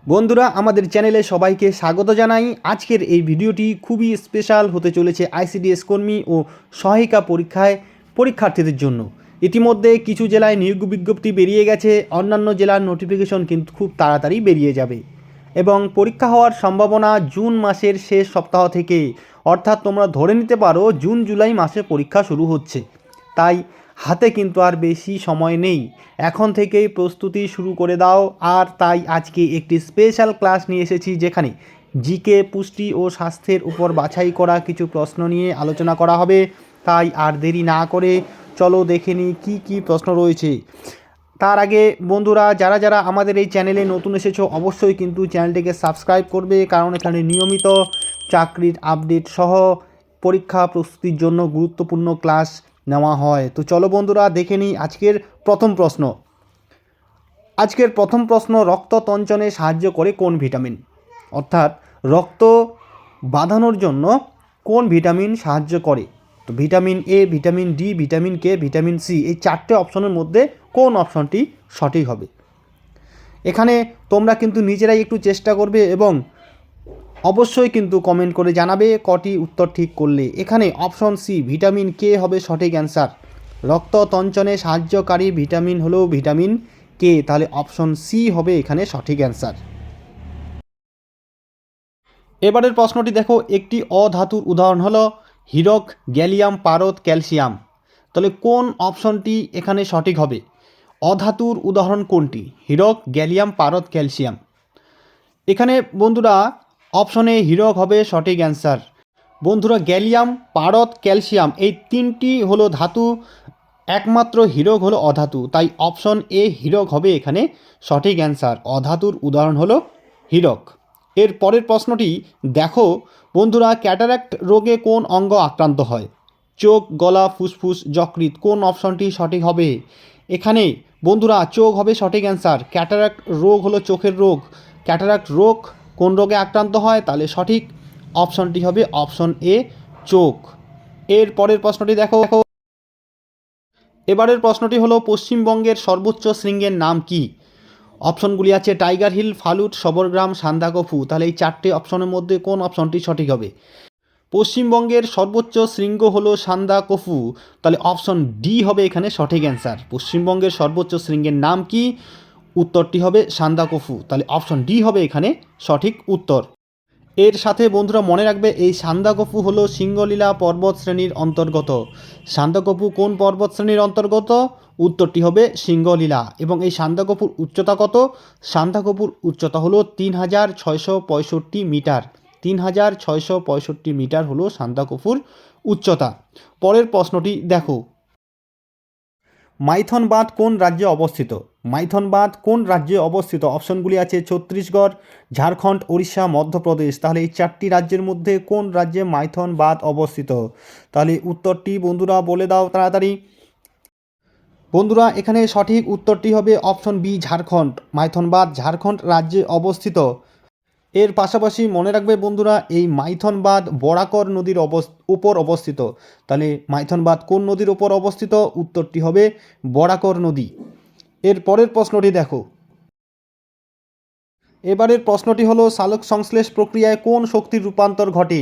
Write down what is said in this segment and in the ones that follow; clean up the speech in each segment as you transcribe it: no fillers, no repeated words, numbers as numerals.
বন্ধুরা, আমাদের চ্যানেলে সবাইকে স্বাগত জানাই। আজকের এই ভিডিওটি খুবই স্পেশাল হতে চলেছে আইসিডিএস কর্মী ও সহায়িকা পরীক্ষার্থীদের জন্য। ইতিমধ্যে কিছু জেলায় নিয়োগ বিজ্ঞপ্তি বেরিয়ে গেছে, অন্যান্য জেলার নোটিফিকেশন কিন্তু খুব তাড়াতাড়ি বেরিয়ে যাবে এবং পরীক্ষা হওয়ার সম্ভাবনা জুন মাসের শেষ সপ্তাহ থেকে, অর্থাৎ তোমরা ধরে নিতে পারো জুন জুলাই মাসে পরীক্ষা শুরু হচ্ছে। তাই হাতে কিন্তু আর বেশি সময় নেই, এখন থেকেই প্রস্তুতি শুরু করে দাও। আর তাই আজকে একটি স্পেশাল ক্লাস নিয়ে এসেছি, যেখানে জিকে, পুষ্টি ও স্বাস্থ্যের উপর বাছাই করা কিছু প্রশ্ন নিয়ে আলোচনা করা হবে। তাই আর দেরি না করে চলো দেখে নিই কী কী প্রশ্ন রয়েছে। তার আগে বন্ধুরা, যারা যারা আমাদের এই চ্যানেলে নতুন এসেছো অবশ্যই কিন্তু চ্যানেলটিকে সাবস্ক্রাইব করবে, কারণ এখানে নিয়মিত চাকরির আপডেট সহ পরীক্ষা প্রস্তুতির জন্য গুরুত্বপূর্ণ ক্লাস নেওয়া হয়। তো চলো বন্ধুরা দেখে নিই আজকের প্রথম প্রশ্ন। রক্ত তঞ্চনে সাহায্য করে কোন ভিটামিন? অর্থাৎ রক্ত বাঁধানোর জন্য কোন ভিটামিন সাহায্য করে? তো vitamin A, vitamin D, vitamin K, vitamin C, এই চারটে অপশনের মধ্যে কোন অপশনটি সঠিক হবে? এখানে তোমরা কিন্তু নিজেরাই একটু চেষ্টা করবে এবং অবশ্যই কিন্তু কমেন্ট করে জানাবে কটি উত্তর ঠিক করলে। এখানে অপশন সি ভিটামিন কে হবে সঠিক অ্যান্সার। রক্ত তঞ্চনে সাহায্যকারী ভিটামিন হলো ভিটামিন কে, তাহলে অপশন সি হবে এখানে সঠিক অ্যান্সার। এবারের প্রশ্নটি দেখো, একটি অধাতুর উদাহরণ হলো হীরক, গ্যালিয়াম, পারদ, ক্যালসিয়াম। তাহলে কোন অপশনটি এখানে সঠিক হবে? অধাতুর উদাহরণ কোনটি? হীরক, গ্যালিয়াম, পারদ, ক্যালসিয়াম। এখানে বন্ধুরা অপশনে হীরক হবে সঠিক অ্যান্সার। বন্ধুরা, গ্যালিয়াম, পারদ, ক্যালসিয়াম এই তিনটি হলো ধাতু, একমাত্র হীরক হলো অধাতু, তাই অপশন এ হীরক হবে এখানে সঠিক অ্যান্সার। অধাতুর উদাহরণ হলো হীরক। এর পরের প্রশ্নটি দেখো বন্ধুরা, ক্যাটারাক্ট রোগে কোন অঙ্গ আক্রান্ত হয়? চোখ, গলা, ফুসফুস, যকৃৎ। কোন অপশনটি সঠিক হবে? এখানে বন্ধুরা চোখ হবে সঠিক অ্যান্সার। ক্যাটারাক্ট রোগ হলো চোখের রোগ। ক্যাটারাক্ট রোগ কোন রোগে আক্রান্ত হয়? তাহলে সঠিক অপশনটি হবে অপশন এ, চোখ। এর পরের প্রশ্নটি দেখো। এবারের প্রশ্নটি হলো পশ্চিমবঙ্গের সর্বোচ্চ শৃঙ্গের নাম কি? অপশনগুলি আছে টাইগার হিল, ফালুট, সবরগ্রাম, সান্দাকফু। তাহলে এই চারটে অপশনের মধ্যে কোন অপশনটি সঠিক হবে? পশ্চিমবঙ্গের সর্বোচ্চ শৃঙ্গ হলো সান্দাকফু, তাহলে অপশন ডি হবে এখানে সঠিক অ্যান্সার। পশ্চিমবঙ্গের সর্বোচ্চ শৃঙ্গের নাম কি? উত্তরটি হবে সান্দাকফু, তাহলে অপশন ডি হবে এখানে সঠিক উত্তর। এর সাথে বন্ধুরা মনে রাখবে, এই সান্দাকফু হলো সিঙ্গলীলা পর্বত শ্রেণীর অন্তর্গত। সান্দাকফু কোন পর্বত শ্রেণীর অন্তর্গত? উত্তরটি হবে সিঙ্গলীলা। এবং এই সান্দাকফুর উচ্চতা কত? সান্দাকফুর উচ্চতা হলো 3665 মিটার। 3665 মিটার হলো সান্দাকফুর উচ্চতা। পরের প্রশ্নটি দেখো, মাইথন বাঁধ কোন রাজ্যে অবস্থিত? মাইথন বাঁধ কোন রাজ্যে অবস্থিত? অপশনগুলি আছে ছত্তিশগড়, ঝাড়খণ্ড, উড়িষ্যা, মধ্যপ্রদেশ। তাহলে এই চারটি রাজ্যের মধ্যে কোন রাজ্যে মাইথন বাঁধ অবস্থিত? তাহলে উত্তরটি বন্ধুরা বলে দাও তাড়াতাড়ি। বন্ধুরা, এখানে সঠিক উত্তরটি হবে অপশন বি, ঝাড়খণ্ড। মাইথন বাঁধ ঝাড়খণ্ড রাজ্যে অবস্থিত। এর পাশাপাশি মনে রাখবে বন্ধুরা, এই মাইথন বাঁধ বরাকর নদীর উপর অবস্থিত। তাহলে মাইথন বাঁধ কোন নদীর উপর অবস্থিত? উত্তরটি হবে বরাকর নদী। এর পরের প্রশ্নটি দেখো। এবারের প্রশ্নটি হলো সালোক সংশ্লেষ প্রক্রিয়ায় কোন শক্তির রূপান্তর ঘটে?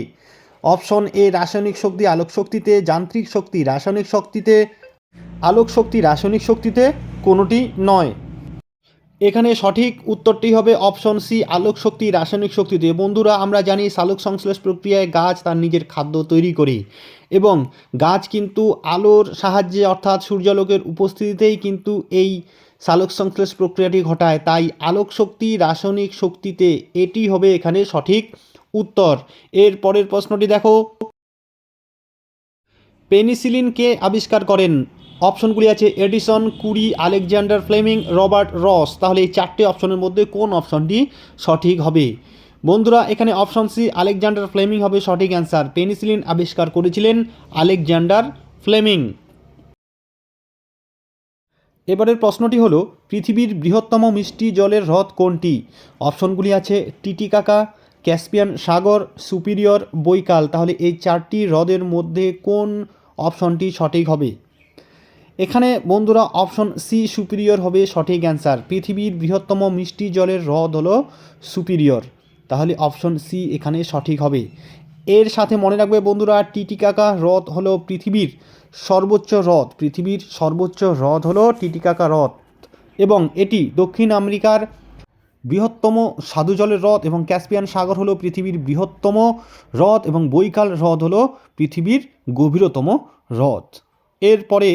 অপশন এ রাসায়নিক শক্তি আলোক শক্তিতে, যান্ত্রিক শক্তি রাসায়নিক শক্তিতে, আলোক শক্তি রাসায়নিক শক্তিতে, কোনোটি নয়। এখানে সঠিক উত্তরটি হবে অপশন সি, আলোক শক্তি রাসায়নিক শক্তিতে। বন্ধুরা, আমরা জানি সালোক সংশ্লেষ প্রক্রিয়ায় গাছ তার নিজের খাদ্য তৈরি করে এবং গাছ কিন্তু আলোর সাহায্যে অর্থাৎ সূর্যালোকের উপস্থিতিতেই কিন্তু এই সালোক সংশ্লেষ প্রক্রিয়াটি ঘটায়। তাই আলোক শক্তি রাসায়নিক শক্তিতে, এটি হবে এখানে সঠিক উত্তর। এর পরের প্রশ্নটি দেখো, পেনিসিলিন কে আবিষ্কার করেন? অপশনগুলি আছে এডিসন, কুরি, আলেকজান্ডার ফ্লেমিং, রবার্ট রস। তাহলে এই চারটে অপশনের মধ্যে কোন অপশনটি সঠিক হবে? বন্ধুরা, এখানে অপশন সি আলেকজান্ডার ফ্লেমিং হবে সঠিক অ্যান্সার। পেনিসিলিন আবিষ্কার করেছিলেন আলেকজান্ডার ফ্লেমিং। এবারের প্রশ্নটি হলো, পৃথিবীর বৃহত্তম মিষ্টি জলের হ্রদ কোনটি? অপশনগুলি আছে টিটিকাকা, ক্যাসপিয়ান সাগর, সুপিরিয়র, বৈকাল। তাহলে এই চারটি হ্রদের মধ্যে কোন অপশনটি সঠিক হবে? এখানে বন্ধুরা অপশন সি সুপিরিয়র হবে সঠিক অ্যান্সার। পৃথিবীর বৃহত্তম মিষ্টি জলের হ্রদ হলো সুপিরিয়র, তাহলে অপশন সি এখানে সঠিক হবে। এর সাথে মনে রাখবে বন্ধুরা, টিটিকাকা হ্রদ হলো পৃথিবীর সর্বোচ্চ হ্রদ, পৃথিবীর সর্বোচ্চ হ্রদ হলো টিটিকাকা হ্রদ, এবং এটি দক্ষিণ আমেরিকার বৃহত্তম স্বাদু জলের হ্রদ, এবং ক্যাসপিয়ান সাগর হলো পৃথিবীর বৃহত্তম হ্রদ, এবং বৈকাল হ্রদ হলো পৃথিবীর গভীরতম হ্রদ। এরপরে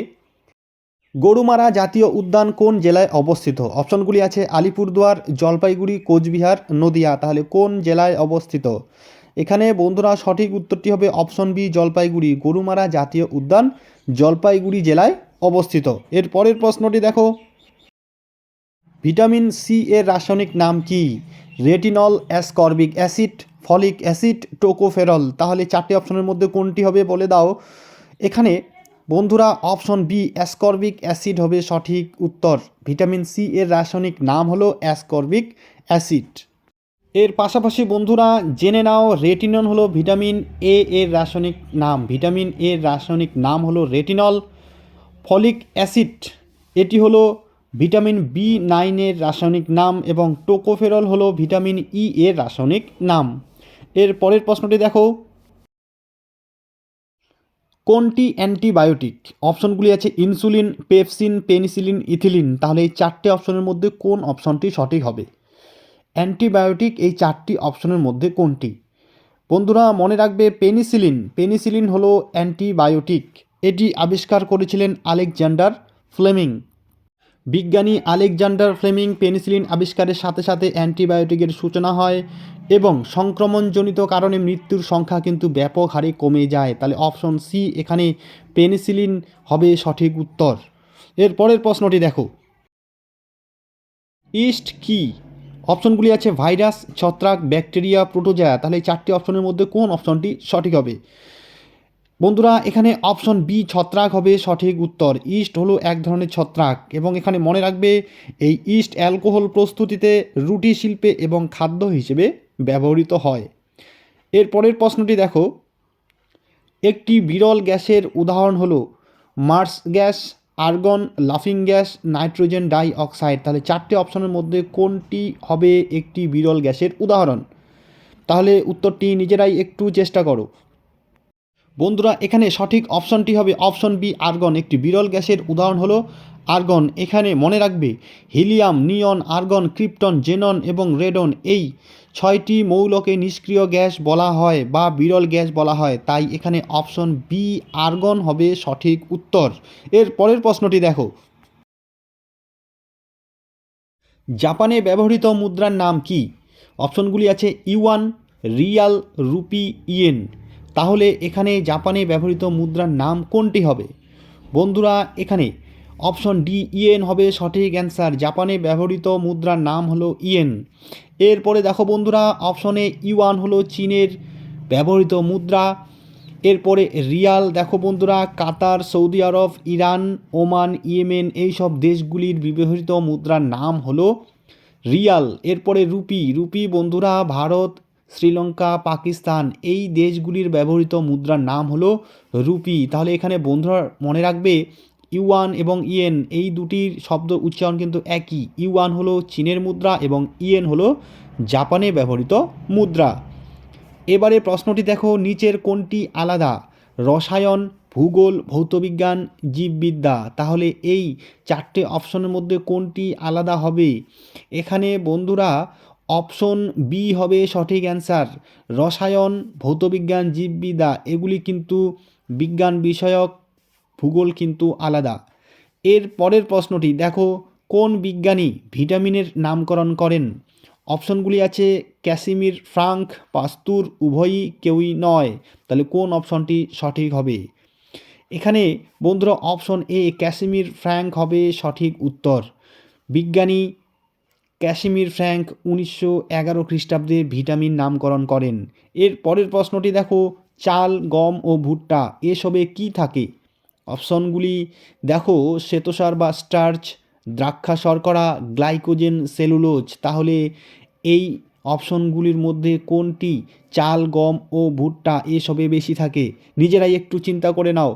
গরুমারা জাতীয় উদ্যান কোন জেলায় অবস্থিত? অপশনগুলি আছে আলিপুরদুয়ার, জলপাইগুড়ি, কোচবিহার, নদিয়া, তাহলে কোন জেলায় অবস্থিত? এখানে বন্ধুরা সঠিক উত্তরটি হবে অপশন বি জলপাইগুড়ি। গরুমারা জাতীয় উদ্যান জলপাইগুড়ি জেলায় অবস্থিত। এর পরের প্রশ্নটি দেখো, ভিটামিন সি এর রাসায়নিক নাম কি? Retinol, ascorbic acid, folic acid, tocopherol, তাহলে চারটি অপশনের মধ্যে কোনটি হবে বলে দাও। এখানে বন্ধুরা অপশন বি অ্যাসকর্বিক অ্যাসিড হবে সঠিক উত্তর। ভিটামিন সি এর রাসায়নিক নাম হলো অ্যাসকর্বিক অ্যাসিড। এর পাশাপাশি বন্ধুরা জেনে নাও, রেটিনল হলো ভিটামিন এ এর রাসায়নিক নাম, ভিটামিন এর রাসায়নিক নাম হলো রেটিনল। ফলিক অ্যাসিড এটি হলো ভিটামিন বি9 এর রাসায়নিক নাম, এবং টোকোফেরল হলো ভিটামিন ই এর রাসায়নিক নাম। এর পরের প্রশ্নটি দেখো, কোনটি অ্যান্টিবায়োটিক? অপশনগুলি আছে ইনসুলিন, পেপসিন, পেনিসিলিন, ইথিলিন, তাহলে এই চারটি অপশনের মধ্যে কোন অপশনটি সঠিক হবে? অ্যান্টিবায়োটিক এই চারটি অপশনের মধ্যে কোনটি? বন্ধুরা মনে রাখবে পেনিসিলিন, পেনিসিলিন হলো অ্যান্টিবায়োটিক। এটি আবিষ্কার করেছিলেন আলেকজান্ডার ফ্লেমিং। বিজ্ঞানী আলেকজান্ডার ফ্লেমিং পেনিসিলিন আবিষ্কারের সাথে সাথে অ্যান্টিবায়োটিকের সূচনা হয়, এবং সংক্রমণজনিত কারণে মৃত্যুর সংখ্যা কিন্তু ব্যাপক হারে কমে যায়। তাহলে অপশন সি এখানে পেনিসিলিন হবে সঠিক উত্তর। এর পরের প্রশ্নটি দেখো, ইস্ট কি? অপশনগুলি আছে ভাইরাস, ছত্রাক, ব্যাকটেরিয়া, প্রোটোজোয়া, তাহলে এই চারটি অপশনের মধ্যে কোন অপশনটি সঠিক হবে? বন্ধুরা এখানে অপশন বি ছত্রাক হবে সঠিক উত্তর। ইস্ট হলো এক ধরনের ছত্রাক, এবং এখানে মনে রাখবে এই ইস্ট অ্যালকোহল প্রস্তুতিতে, রুটি শিল্পে এবং খাদ্য হিসেবে ব্যবহৃত হয়। এর পরের প্রশ্নটি দেখো, একটি বিরল গ্যাসের উদাহরণ হলো মার্স গ্যাস, আর্গন, লাফিং গ্যাস, নাইট্রোজেন ডাই অক্সাইড, তাহলে চারটি অপশনের মধ্যে কোনটি হবে একটি বিরল গ্যাসের উদাহরণ? তাহলে উত্তরটি নিজেরাই একটু চেষ্টা করো। বন্ধুরা এখানে সঠিক অপশনটি হবে অপশন বি আর্গন। একটি বিরল গ্যাসের উদাহরণ হলো আর্গন। এখানে মনে রাখবে হিলিয়াম, নিয়ন, আর্গন, ক্রিপ্টন, জেনন এবং রেডন এই ছয়টি মৌলকে নিষ্ক্রিয় গ্যাস বলা হয় বা বিরল গ্যাস বলা হয়, তাই এখানে অপশন বি আর্গন হবে সঠিক উত্তর। এর পরের প্রশ্নটি দেখো, জাপানে ব্যবহৃত মুদ্রার নাম কি? অপশনগুলি আছে ইউয়ান, রিয়াল, রুপি, ইয়েন, তাহলে এখানে জাপানে ব্যবহৃত মুদ্রার নাম কোনটি হবে? বন্ধুরা এখানে অপশন ডি ইয়েন হবে সঠিক অ্যান্সার। জাপানে ব্যবহৃত মুদ্রার নাম হলো ইয়েন। এরপরে দেখো বন্ধুরা, অপশনে ইউয়ান হলো চীনের ব্যবহৃত মুদ্রা। এরপরে রিয়াল দেখো বন্ধুরা, কাতার, সৌদি আরব, ইরান, ওমান, ইয়েমেন এই সব দেশগুলির ব্যবহৃত মুদ্রার নাম হলো রিয়াল। এরপরে রুপি, রুপি বন্ধুরা ভারত, শ্রীলঙ্কা, পাকিস্তান এই দেশগুলির ব্যবহৃত মুদ্রার নাম হলো রুপি। তাহলে এখানে বন্ধুরা মনে রাখবে ইউয়ান এবং ইয়েন এই দুটির শব্দ উচ্চারণ কিন্তু একই। ইউয়ান হলো চীনের মুদ্রা এবং ইয়েন হলো জাপানে ব্যবহৃত মুদ্রা। এবারে প্রশ্নটি দেখো, নিচের কোনটি আলাদা? রসায়ন, ভূগোল, ভৌতবিজ্ঞান, জীববিদ্যা, তাহলে এই চারটে অপশনের মধ্যে কোনটি আলাদা হবে? এখানে বন্ধুরা অপশন বি হবে সঠিক অ্যান্সার। রসায়ন, ভৌতবিজ্ঞান, জীববিদ্যা এগুলি কিন্তু বিজ্ঞান বিষয়ক, ভূগোল কিন্তু আলাদা। এর পরের প্রশ্নটি দেখো, কোন বিজ্ঞানী ভিটামিনের নামকরণ করেন? অপশনগুলি আছে ক্যাসিমির, ফ্রাঙ্ক, পাস্তুর, উভয়ই কেউই নয়, তাহলে কোন অপশনটি সঠিক হবে? এখানে বন্ধুরা অপশন এ ক্যাসিমির ফ্র্যাঙ্ক হবে সঠিক উত্তর। বিজ্ঞানী ক্যাসিমির ফ্র্যাঙ্ক 1911 খ্রিস্টাব্দে ভিটামিন নামকরণ করেন। এর পরের প্রশ্নটি দেখো, চাল, গম ও ভুট্টা এসবে কি থাকে? অপশনগুলি দেখো শ্বেতসার বা স্টার্চ, দ্রাক্ষা শর্করা, গ্লাইকোজেন, সেলুলোজ, তাহলে এই অপশনগুলির মধ্যে কোনটি চাল, গম ও ভুট্টা এসবে বেশি থাকে? নিজেরাই একটু চিন্তা করে নাও।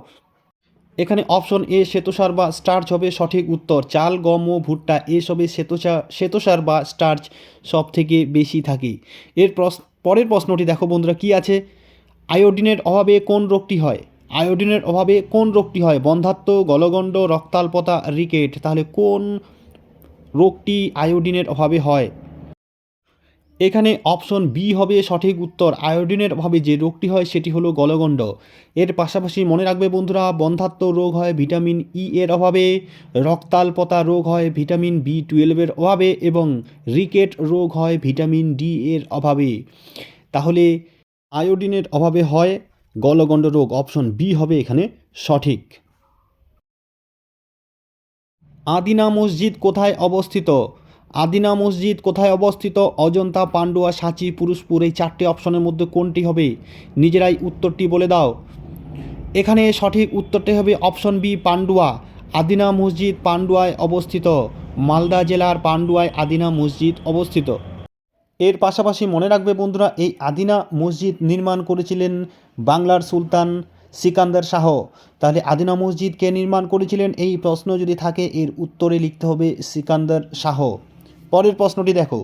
এখানে অপশন এ শ্বেতসার বা স্টার্চ হবে সঠিক উত্তর। চাল, গম ও ভুট্টা এসবে শ্বেতসার বা স্টার্চ সব থেকে বেশি থাকে। পরের প্রশ্নটি দেখো বন্ধুরা কী আছে, আয়োডিনের অভাবে কোন রোগটি হয়? আয়োডিনের অভাবে কোন রোগটি হয়? বন্ধ্যাত্ব, গলগণ্ড, রক্তাল্পতা, রিকেট। তাহলে কোন রোগটি আয়োডিনের অভাবে হয়? এখানে অপশন বি হবে সঠিক উত্তর। আয়োডিনের অভাবে যে রোগটি হয় সেটি হলো গলগণ্ড। এর পাশাপাশি মনে রাখবে বন্ধুরা, বন্ধ্যাত্ব রোগ হয় ভিটামিন ই এর অভাবে, রক্তাল্পতা রোগ হয় ভিটামিন B12 অভাবে এবং রিকেট রোগ হয় ভিটামিন ডি এর অভাবে। তাহলে আয়োডিনের অভাবে হয় গলগণ্ড রোগ। অপশন বি হবে এখানে সঠিক। আদিনা মসজিদ কোথায় অবস্থিত? আদিনা মসজিদ কোথায় অবস্থিত? অজন্তা, পান্ডুয়া, সাঁচি, পুরুষপুর। এই চারটি অপশনের মধ্যে কোনটি হবে? নিজেরাই উত্তরটি বলে দাও। এখানে সঠিক উত্তরটি হবে অপশন বি, পান্ডুয়া। আদিনা মসজিদ পান্ডুয়ায় অবস্থিত। মালদা জেলার পান্ডুয়ায় আদিনা মসজিদ অবস্থিত। এর পাশাপাশি মনে রাখবে বন্ধুরা, এই আদিনা মসজিদ নির্মাণ করেছিলেন বাংলার সুলতান সিকান্দার শাহ। তাহলে আদিনা মসজিদ কে নির্মাণ করেছিলেন? এই প্রশ্ন যদি থাকে এর উত্তরে লিখতে হবে সিকান্দার শাহ। পরের প্রশ্নটি দেখো,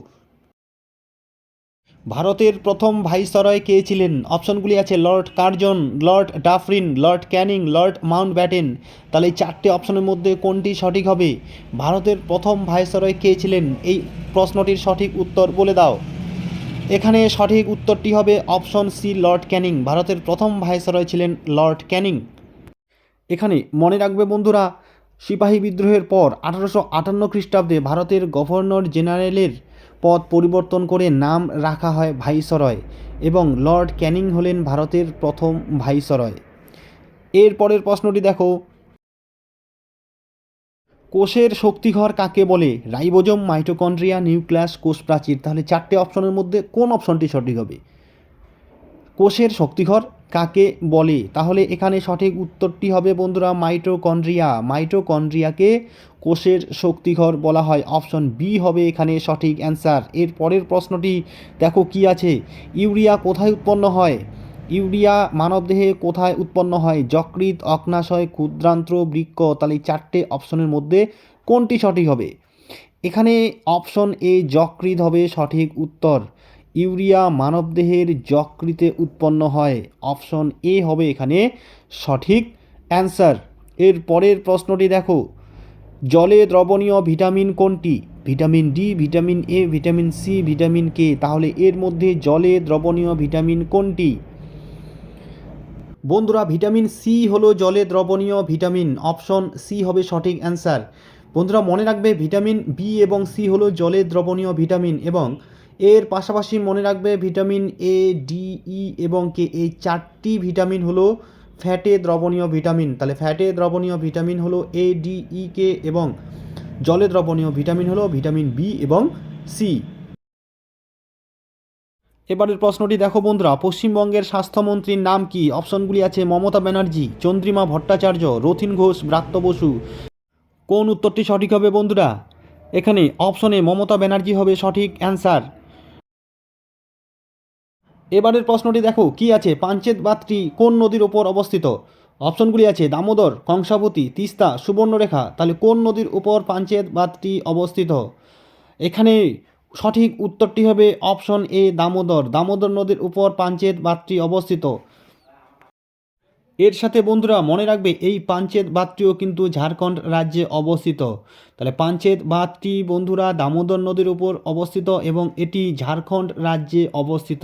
ভারতের প্রথম ভাইসরয় কে ছিলেন? অপশনগুলি আছে Lord Curzon, Lord Dufferin, Lord Canning, Lord Mountbatten. তাহলে এই চারটে অপশনের মধ্যে কোনটি সঠিক হবে? ভারতের প্রথম ভাইসরয় কে ছিলেন? এই প্রশ্নটির সঠিক উত্তর বলে দাও। এখানে সঠিক উত্তরটি হবে অপশন সি, লর্ড ক্যানিং। ভারতের প্রথম ভাইসরয় ছিলেন লর্ড ক্যানিং। এখানে মনে রাখবে বন্ধুরা, সিপাহী বিদ্রোহের পর 1858 খ্রিস্টাব্দে ভারতের গভর্নর জেনারেলের পদ পরিবর্তন করে নাম রাখা হয় ভাইসরয় এবং লর্ড ক্যানিং হলেন ভারতের প্রথম ভাইসরয়। এর পরের প্রশ্নটি দেখো, কোষের শক্তিঘর কাকে বলে? রাইবোজোম, মাইটোকন্ড্রিয়া, নিউক্লিয়াস, কোষ প্রাচীর। তাহলে চারটে অপশনের মধ্যে কোন অপশনটি সঠিক হবে? কোষের শক্তিঘর কাকে বলে? তাহলে এখানে সঠিক উত্তরটি হবে বন্ধুরা মাইটোকন্ড্রিয়া। মাইটোকন্ড্রিয়াকে কোষের শক্তিঘর বলা হয়। অপশন বি হবে এখানে সঠিক অ্যান্সার। এর পরের প্রশ্নটি দেখো কি আছে, ইউরিয়া কোথায় উৎপন্ন হয়? ইউরিয়া মানবদেহে কোথায় উৎপন্ন হয়? যকৃৎ, অগ্নাশয়, ক্ষুদ্রান্ত্র, বৃক্ক। তাহলে চারটে অপশনের মধ্যে কোনটি সঠিক হবে? এখানে অপশন এ যকৃৎ হবে সঠিক উত্তর। ইউরিয়া মানবদেহের যকৃতে উৎপন্ন হয়। অপশন এ হবে এখানে সঠিক অ্যান্সার। এর পরের প্রশ্নটি দেখো, জলে দ্রবণীয় ভিটামিন কোনটি? Vitamin D, vitamin A, vitamin C, vitamin K. তাহলে এর মধ্যে জলে দ্রবণীয় ভিটামিন কোনটি? বন্ধুরা ভিটামিন সি হলো জলে দ্রবণীয় ভিটামিন। অপশন সি হবে সঠিক অ্যান্সার। বন্ধুরা মনে রাখবে ভিটামিন বি এবং সি হলো জলে দ্রবণীয় ভিটামিন এবং এর পাশাপাশি মনে রাখবে ভিটামিন এ, ডি, ই এবং কে, এই চারটি ভিটামিন হলো ফ্যাটে দ্রবণীয় ভিটামিন। তাহলে ফ্যাটে দ্রবণীয় ভিটামিন হলো এ, ডি, ই, কে এবং জলে দ্রবণীয় ভিটামিন হলো ভিটামিন বি এবং সি। এবারের প্রশ্নটি দেখো বন্ধুরা, পশ্চিমবঙ্গের স্বাস্থ্যমন্ত্রীর নাম কি? অপশনগুলি আছে মমতা ব্যানার্জি, চন্দ্রিমা ভট্টাচার্য, রথিন ঘোষ, ব্রাত্য বসু। কোন উত্তরটি সঠিক হবে বন্ধুরা? এখানে অপশনে মমতা ব্যানার্জি হবে সঠিক অ্যান্সার। এবারের প্রশ্নটি দেখো কি আছে, পাঞ্চেত বাঁধটি কোন নদীর ওপর অবস্থিত? অপশনগুলি আছে দামোদর, কংসাবতী, তিস্তা, সুবর্ণরেখা। তাহলে কোন নদীর উপর পাঞ্চেত বাঁধটি অবস্থিত? এখানে সঠিক উত্তরটি হবে অপশন এ দামোদর। দামোদর নদীর উপর পাঞ্চেত বাঁধটি অবস্থিত। এর সাথে বন্ধুরা মনে রাখবে এই পাঞ্চেত বাঁধটিও কিন্তু ঝাড়খণ্ড রাজ্যে অবস্থিত। তাহলে পাঞ্চেত বাঁধটি বন্ধুরা দামোদর নদীর উপর অবস্থিত এবং এটি ঝাড়খণ্ড রাজ্যে অবস্থিত।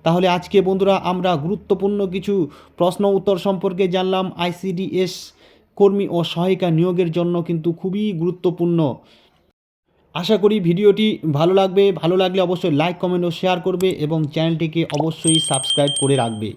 তাহলে আজকে বন্ধুরা আমরা গুরুত্বপূর্ণ কিছু প্রশ্ন উত্তর সম্পর্কে জানলাম। আইসিডিএস কর্মী ও সহায়িকা নিয়োগের জন্য কিন্তু খুবই গুরুত্বপূর্ণ। আশা করি ভিডিওটি ভালো লাগবে। ভালো লাগলে অবশ্যই লাইক, কমেন্ট ও শেয়ার করবে এবং চ্যানেলটিকে অবশ্যই সাবস্ক্রাইব করে রাখবে।